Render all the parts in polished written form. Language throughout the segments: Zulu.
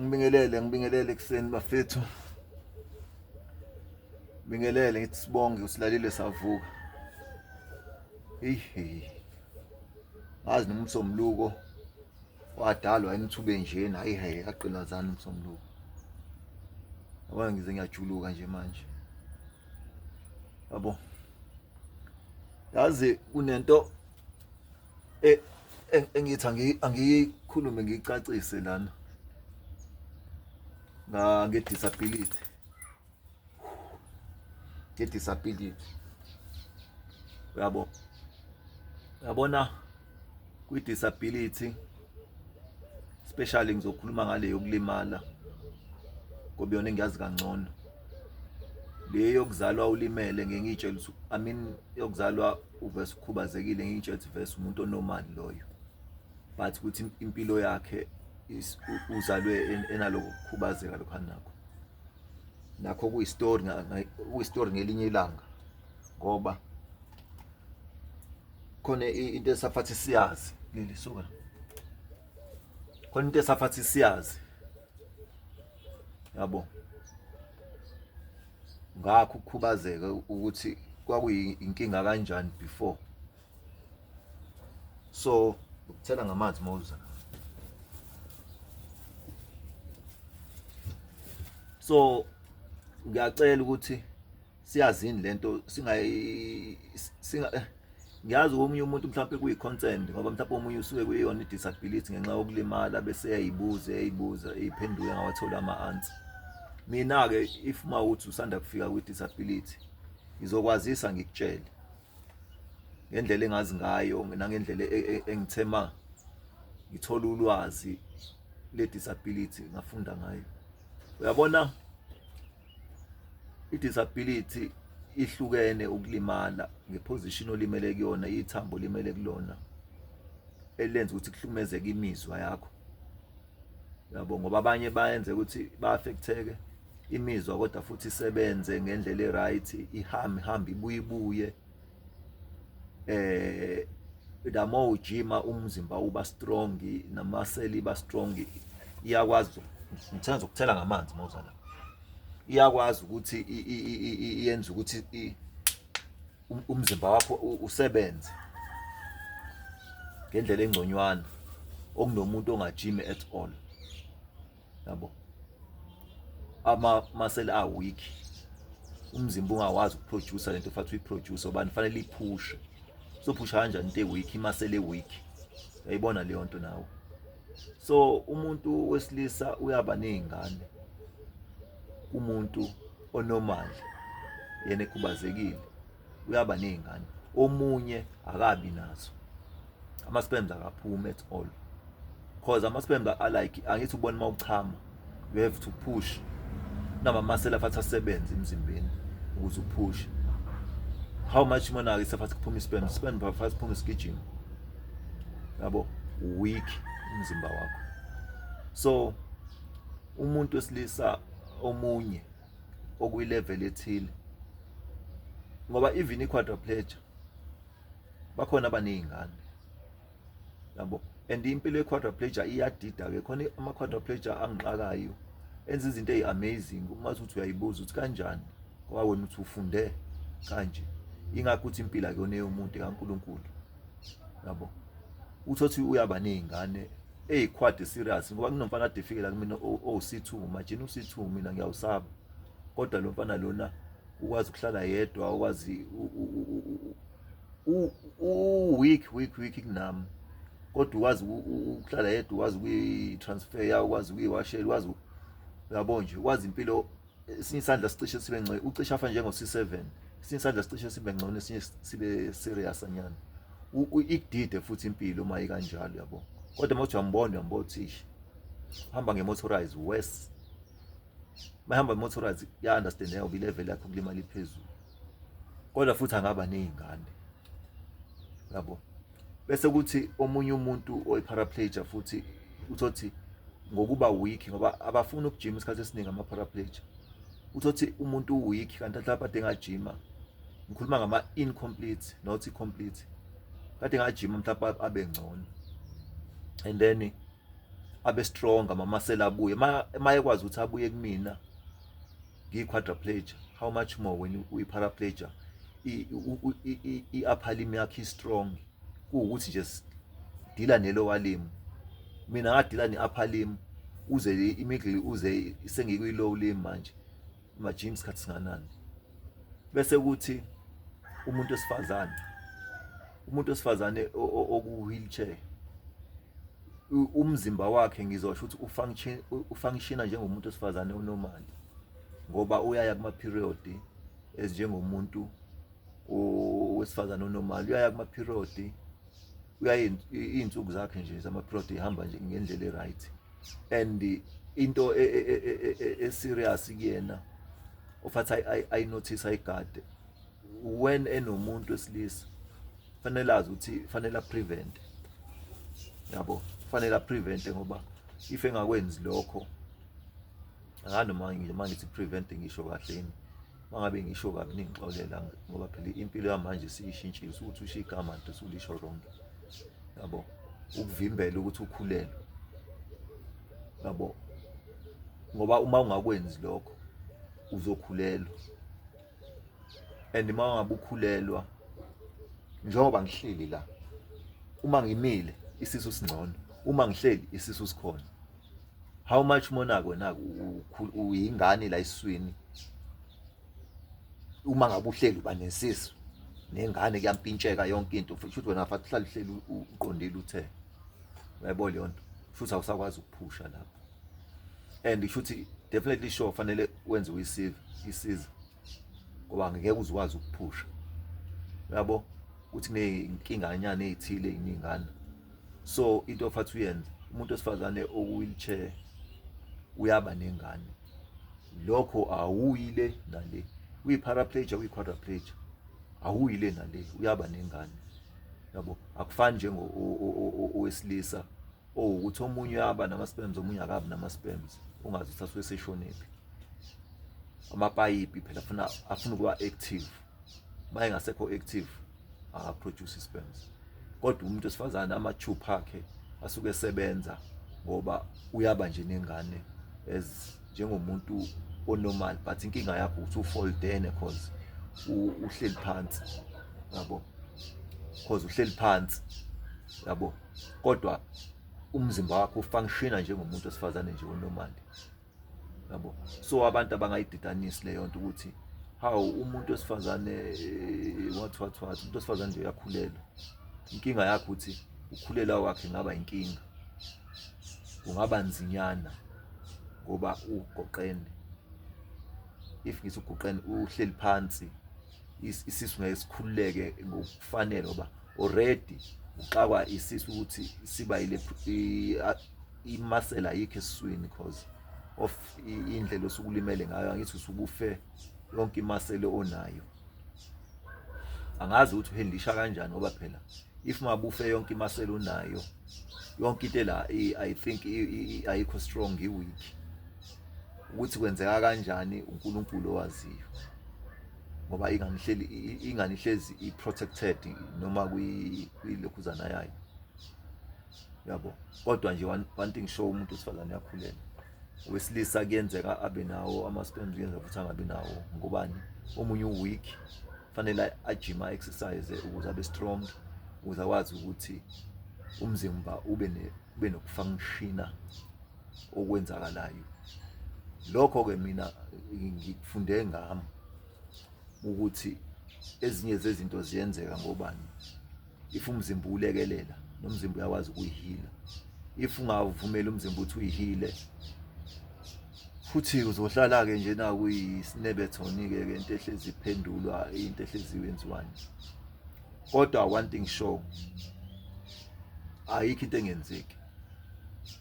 Ngibingelele ekuseni bafethu. Bingelele ngithi sibonge usilalile savuka. Hey. Ngazi noma umsomluko wadalwa enithube njena, hayi yaqinazana umsomluko. Yabona ngize ngiyajuluka nje manje. Yabo. Yazi kunento engithi angiyikhulume ngicacise lana. Ngedisability. Ngedisability. Uyabona kwi-disability especially ngizokhuluma ngale yokulimala ngoba yona engiyazi kangcono. Le yokuzalwa ulimele ngengitshela yokuzalwa uvese ukhubazekile ngitshela vese umuntu onormal loyo. But ukuthi impilo yakhe uzalwe enaloko kukhubazeka lokho anakho. Nakho kuyistory ngelinye ilanga ngoba khona into esafathi siyazi lilisuka. Khona into esafathi siyazi. Yabo. Ngakho ukukhubazeka ukuthi kwakuyinkinga kanjani before. So ukuthela ngamanzi mawuza. So ngiyacela ukuthi siyazini lento ngiyazi omunye umuntu mhlawumbe kuyi-concern ngoba mhlawumbe omunye usuke kuyona i-disability ngenxa yokulimala bese eyayibuza iphenduke ngawathola ama-answer. Mina-ke if mawuthi usanda kufika kwi-disability ngizokwazisa ngikutshele ngendlela engazi ngayo nangendlela engithema ngithola ulwazi le-disability ngafunda ngayo. Uyabona i-disability ihlukene ukulimala ngeposition olimele kuyona, ithambo limele kulona elenza ukuthi kuhlukumezeke imizwa yakho. Yabo ngoba abanye bayenze ukuthi ba-affecteke imizwa kodwa futhi isebenze ngendlela e-right, ihambe ibuye. Damo ujima umzimba uba strong, namaseli iba strong, iyakwazi ngithenza ukuthela ngamanzi mawuzala. Iyakwazi ukuthi iyenze ukuthi umzimba wakho usebenze ngendlela engconywana okunomuntu ongajimi at all. Yabo. Ama-muscle weak. Umzimba ungawazi ukuproduce lento efathi uyiproduce obani fanele iphushe. So phusha kanjani into e-weak, imuscle e-weak. Uyayibona leyo nto nawe. So umuntu wesilisa uyaba nezingane. Umuntu onormal yena ekhubazekile uyaba nezingane. Omunye akabi nazo. Ama-sperms akaphumi at all. Because ama-sperms like angithi ubona mawuchama, you have to push. Nama-muscle afathi asebenze emzimbeni ukuze upush. How much mona ke safathi kuphuma i-sperm bafathi kuphuma isigijima. Yabo, weak umzimba wakho. So umuntu wesilisa omunye okuyilevel ethile ngoba even i-quadriplegia bakhona abanezingane. Yabo, and impilo ye-quadriplegia iyadida ke khona ama-quadriplegia angixakayo enza izinto ezi-amazing uma uthi uyayibuza uthi kanjani ngoba wena uthi ufunde kanje. Ingakho uthi impilo akuyona yomuntu kaNkulunkulu. Yabo, uthi uyaba nezingane quad serious ngoba kunomfana ade efike la kumina C2, imagine u-C2 mina ngiyawusaba. Kodwa lo mfana lona ukwazi ukuhlala yedwa, ukwazi weak kunami. Kodwa ukwazi ukuhlala yedwa, ukwazi ukuyi-transfer, ukwazi ukuyiwashela, ukwazi uyabo nje, ukwazi impilo. Esinye isandla sicishe sibe ngcono, ucishe afa njengo-C7. Esinye isandla sicishe sibe ngcono, esinye sibe serious anyana. Ikudide futhi impilo uma ikanjalo yabo. Kodwa mawuthi uyambona uthisha hamba nge-motorized worse. Mahamba nge-motorized ya-understand yayo level yakho kulimala iphezulu. Kodwa futhi angaba nezingane. Yabo. Bese kuthi omunye umuntu oyi-paraplegia futhi uthi ngokuba weak ngoba abafuna ukujima isikhathi esiningi ama-paraplegia. Uthi umuntu u-weak kanti mhlawumbe ade engajima. Ngikhuluma ngama-incomplete not complete. Kade ngajima mhlawumbe abe ngcono. And then abe strong, ama-muscle abuye. Mayekwazi ukuthi abuye kumina ngiyi-quadriplegia, how much more when uyi-paraplegia? I-upper limb yakhe i-strong, kuwukuthi nje dila ne-lower limb. Mina ngadila ne-upper limb uze i-middle uze sengikwi-low limb manje, ima-gym isikhathi singanani. Bese kuthi umuntu wesifazane oku-wheelchair, umzimba wakhe ngizosho ukuthi ufunctiona njengomuntu wesifazane onormal, ngoba uyaya kuma-period ezinjengomuntu wesifazane onormal. Uyaya kuma-period, uyaya iy'nsuku zakhe nje zama-period ihamba nje ngendlela e-right. And into e-serious kuyena ofathi ayi-notice, ayigade, when enomuntu wesilisa fanele azi ukuthi fanele a-prevent, yabo, fanele a-prevent, ngoba if engakwenzi lokho, noma ngithi prevent ngisho kahle yini, mangabe ngisho kabi ningixolela, ngoba phela impilo yamanje siyishintshile, ukuthi usho igama nto usulisho wrong, yabo, ukuvimbela ukuthi ukhulelwe, yabo, ngoba uma ungakwenzi lokho uzokhulelwa. And uma ungabe ukhulelwa, njengoba ngihleli la, uma ngimile isisu singcono, uma ngihleli isisu sikhona. How much more uyingane la esiswini, uma ngabe uhleli uba nesisu nengane kuyampintsheka yonke into, futhi wena afathi uhlale uhleli uqondile uthe, uyayibona leyo nto, futhi awusakwazi ukuphusha lapho. And futhi definitely sure fanele wenze isiza, ngoba ngeke uzwazi ukuphusha, yabo, ukuthi kuney'nkinganyana ey'thile ey'ningana. So into ofathi uyenze, umuntu wesifazane oku-wheelchair uyaba nengane, lokho awuyile nale, uyi-paraplegia, uyi-quadriplegia, awuyile nale, uyaba nengane, yabo. Akufani njengowesilisa ukuthi omunye uyaba nama-sperms, omunye akabi nama-sperms, ungazi ukuthi asuke seshonephi. Amapayipi phela afuna ukuba active, uma engasekho active akaproduce i-sperms. Kodwa umuntu wesifazane ama-tube akhe asuke esebenza, ngoba uyaba nje nengane njengomuntu onormal, but inkinga yakho ukuthi ufoldene cause uhleli phansi, yabo, cause uhleli phansi, yabo, kodwa umzimba wakho ufunctiona njengomuntu wesifazane nje onormal, yabo. So abantu abangayididanisi leyo nto ukuthi hawu umuntu wesifazane what umuntu wesifazane nje uyakhulelwa. Inkinga yakho ukuthi ukhulela kwakhe ngaba inkinga, kungaba nzinyana, ngoba ugoqene. If ngithi ugoqene, uhleli phansi, isisu ngeke sikhululeke ngokufanele, ngoba already uxakwa isisu ukuthi siba imuscle ayikho esiswini because of indlela osukulimele ngayo. Angithi usubufe yonke imuscle onayo, angazi ukuthi uhandlisha kanjani, ngoba phela if mabufe yonke imuscle onayo, yonke into la I think ayikho strong, i-weak. Ukuthi kwenzeka kanjani uNkulunkulu owaziyo, ngoba ingane ihlezi i-protected noma kwilokhuzana yayo, yabo. Kodwa nje one thing sure, umuntu wesifazane uyakhulelwa. Owesilisa kuyenzeka abe nawo ama-sperms, kuyenzeka futhi angabi nawo. Ngobani? Omunye u-weak, fanele ajime, exercise ukuze abe strong, ukuze akwazi ukuthi umzimba ube nokufunctiona okwenzakalayo. Lokho-ke mina ngikufunde ngami ukuthi ezinye zezinto ziyenzeka ngobani. If umzimba ulekelela, nomzimba uyakwazi ukuyihila. If ungavumela umzimba ukuthi uyihile, futhi uzohlala-ke nje na kuyisinebethoni-ke into ehlezi iphendulwa, into ehlezi yenziwani. Kodwa one thing sure, ayikho into engenzeki.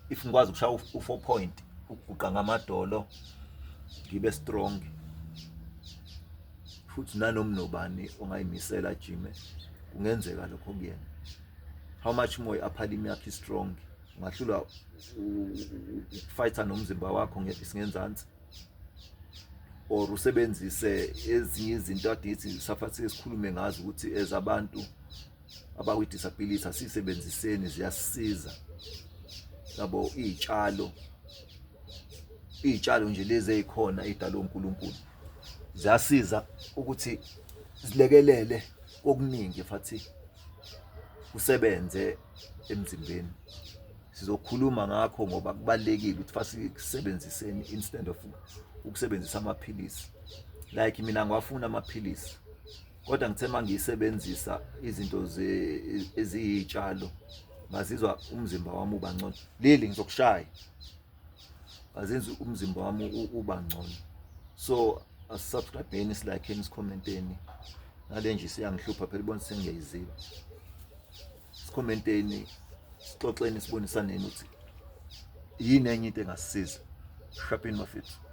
If ngikwazi ukushaya u-4 point, ukuguqa ngamadolo, ngibe strong, futhi nanoma nobani ongayimisela ajime, kungenzeka lokho kuyena. How much more i-upper limb yakhe strong, ungahlula ukufighter nomzimba wakho ngezansi, or usebenzise ezinye izinto adithi safathi sikhulume ngazo ukuthi ezabantu abakwi-disability asisebenziseni, ziyasisiza, yabo iy'tshalo nje lezi ey'khona ey'dalwe uNkulunkulu ziyasiza ukuthi zilekelele okuningi futhi kusebenze emzimbeni. Sizokhuluma ngakho ngoba kubalulekile ukuthi fasisebenziseni instead of ukusebenzisa amaphilisi. Like mina ngiwafuna amaphilisi, kodwa ngithe uma ngiyisebenzisa izinto eziyitshalo ngazizwa umzimba wami uba ngcono. Lili ngizokushaya, azenzi umzimba wami uba ngcono. So asubscribe-eni, silike-eni, sikhomenteni. Nale nje siyangihlupha phela ibona sengiyayizila. Sikhomenteni, sixoxeni, sibonisaneni ukuthi yini enye into engasisiza. Sharpen mafethu.